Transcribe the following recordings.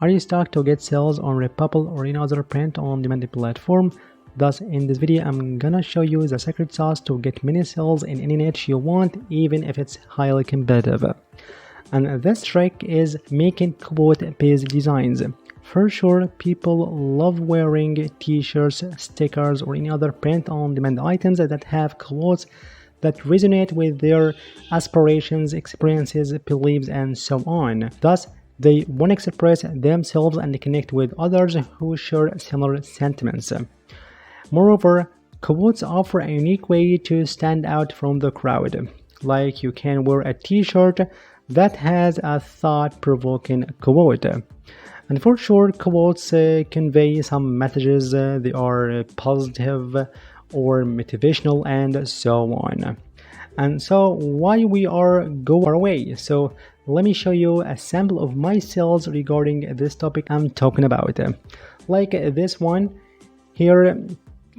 Are you stuck to get sales on Redbubble or any other print-on-demand platform? Thus, in this video, I'm gonna show you the secret sauce to get many sales in any niche you want, even if it's highly competitive. And this trick is making quote-based designs. For sure, people love wearing t-shirts, stickers, or any other print-on-demand items that have quotes that resonate with their aspirations, experiences, beliefs, and so on. Thus, they want to express themselves and connect with others who share similar sentiments. Moreover, quotes offer a unique way to stand out from the crowd. Like you can wear a t-shirt that has a thought-provoking quote. And for sure, quotes convey some messages. They are positive or motivational and so on. And so why we are go our way? So let me show you a sample of my sales regarding this topic I'm talking about. Like this one here,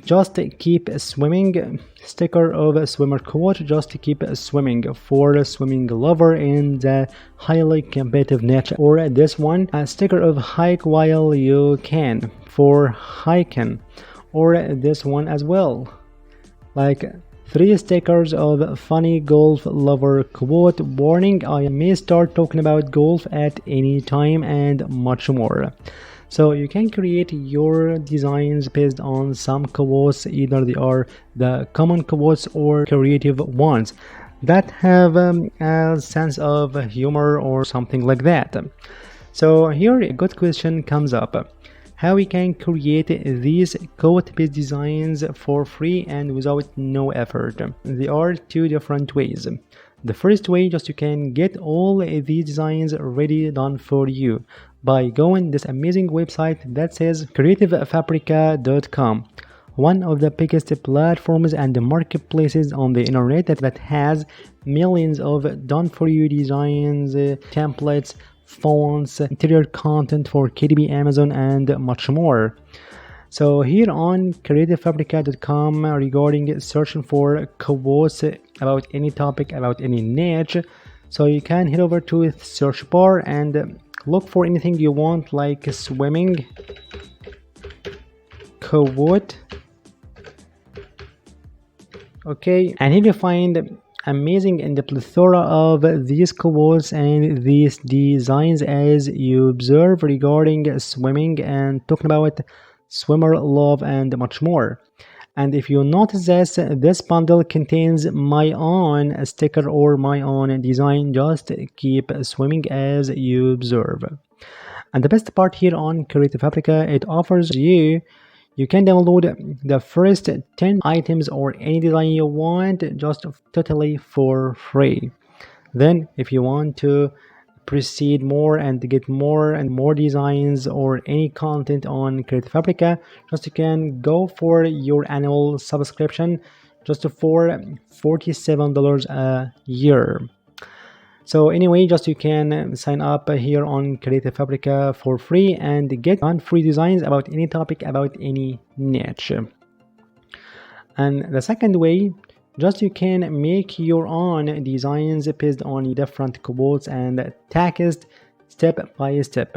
just keep swimming, sticker of a swimmer quote, just keep swimming for a swimming lover in the highly competitive niche. Or this one, a sticker of hike while you can for hiking. Or this one as well, like 3 stickers of funny golf lover quote, warning, I may start talking about golf at any time, and much more. So you can create your designs based on some quotes, either they are the common quotes or creative ones that have a sense of humor or something like that. So here a good question comes up. How we can create these quote-based designs for free and without no effort. There are 2 different ways. The first way, just you can get all these designs ready done for you by going this amazing website that says creativefabrica.com, one of the biggest platforms and marketplaces on the internet that has millions of done for you designs, templates, fonts, interior content for KDP, Amazon, and much more. So here on creativefabrica.com, regarding searching for quotes about any topic, about any niche, so you can head over to the search bar and look for anything you want, like swimming quote. Okay, and here you find amazing in the plethora of these quotes and these designs as you observe regarding swimming and talking about swimmer love and much more. And if you notice this bundle contains my own sticker or my own design. Just keep swimming as you observe. And the best part here on Creative Fabrica, it offers you can download the first 10 items or any design you want just totally for free. Then if you want to proceed more and get more and more designs or any content on Creative Fabrica, just you can go for your annual subscription just for $47 a year. So anyway, just you can sign up here on Creative Fabrica for free and get free designs about any topic, about any niche. And the second way, just you can make your own designs based on different quotes and text step by step.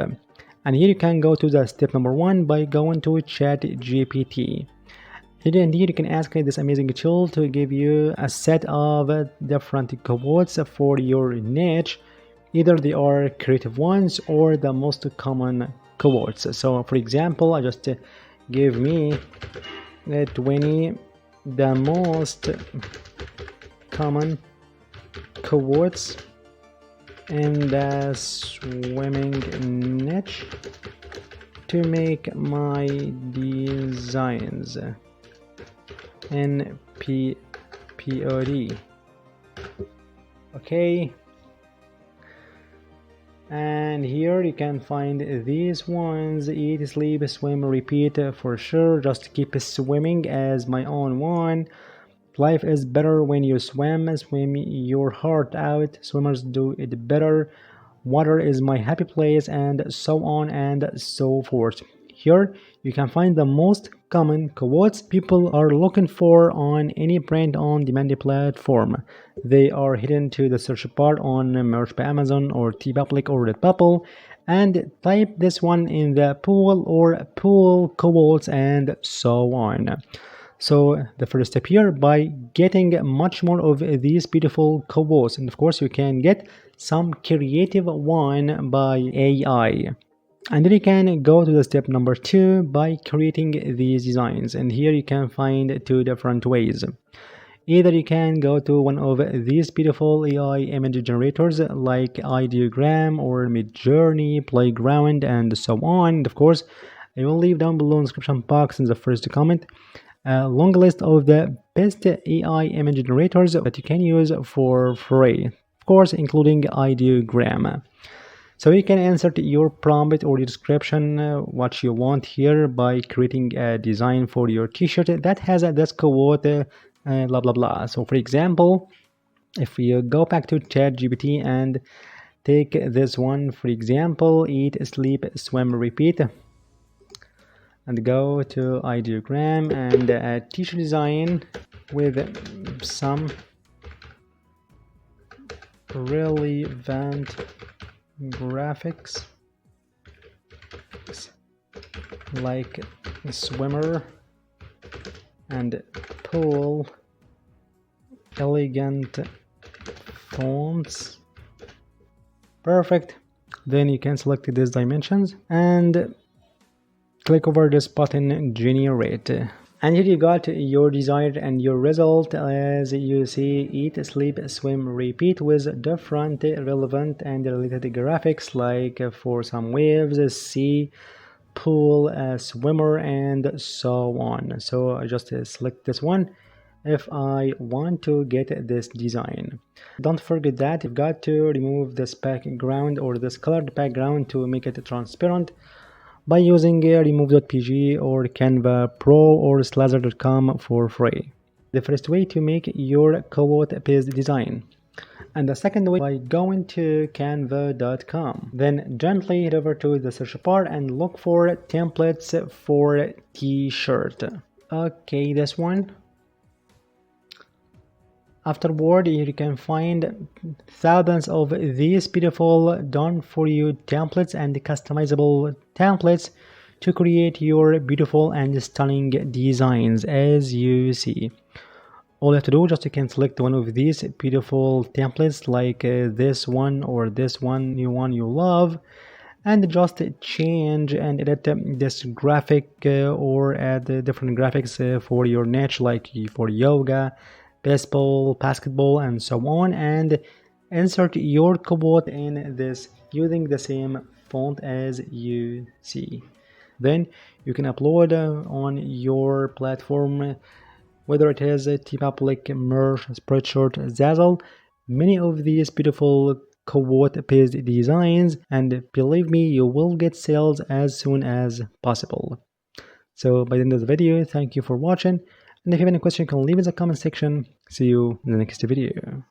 And here you can go to the step number 1 by going to ChatGPT. Indeed, you can ask this amazing tool to give you a set of different quotes for your niche. Either they are creative ones or the most common quotes. So for example, I just give me 20 the most common quotes in the swimming niche to make my designs in POD. Okay, and here you can find these ones: eat, sleep, swim, repeat. For sure, just keep swimming as my own one. Life is better when you swim. Swim your heart out. Swimmers do it better. Water is my happy place, and so on and so forth. Here you can find the most common quotes people are looking for on any print-on-demand platform. They are hidden to the search bar on Merch by Amazon or TeePublic or Redbubble, and type this one in the pool or pool quotes and so on. So the first step here, by getting much more of these beautiful quotes, and of course you can get some creative one by AI. And then you can go to the step number 2 by creating these designs, and here you can find two different ways. Either you can go to one of these beautiful AI image generators like Ideogram or Midjourney, Playground, and so on. And of course, I will leave down below in the description box in the first comment a long list of the best AI image generators that you can use for free, of course, including Ideogram. So you can insert your prompt or your description, what you want here, by creating a design for your t-shirt that has this quote, blah blah blah. So for example, if you go back to ChatGPT and take this one, for example, eat, sleep, swim, repeat, and go to ideogram and a t-shirt design with some relevant graphics like swimmer and pool, elegant fonts. Perfect. Then you can select these dimensions and click over this button, generate. And here you got your desired and your result. As you see, eat, sleep, swim, repeat, with different relevant and related graphics like for some waves, sea, pool, swimmer, and so on. So I just select this one if I want to get this design. Don't forget that you've got to remove this background or this colored background to make it transparent by using remove.pg or Canva Pro or Slazer.com for free. The first way to make your quote-based design. And the second way, by going to canva.com. Then gently head over to the search bar and look for templates for t-shirt. Okay, this one. Afterward, you can find thousands of these beautiful done-for-you templates and customizable templates to create your beautiful and stunning designs. As you see, all you have to do, just you can select one of these beautiful templates like this one or this one, new one you love, and just change and edit this graphic or add different graphics for your niche, like for yoga, baseball, basketball, and so on, and insert your quote in this using the same font as you see. Then you can upload on your platform, whether it is TeePublic, Merch, Spreadshirt, Zazzle, many of these beautiful quote-based designs, and believe me, you will get sales as soon as possible. So by the end of the video, thank you for watching, and if you have any question, you can leave in the comment section. See you in the next video.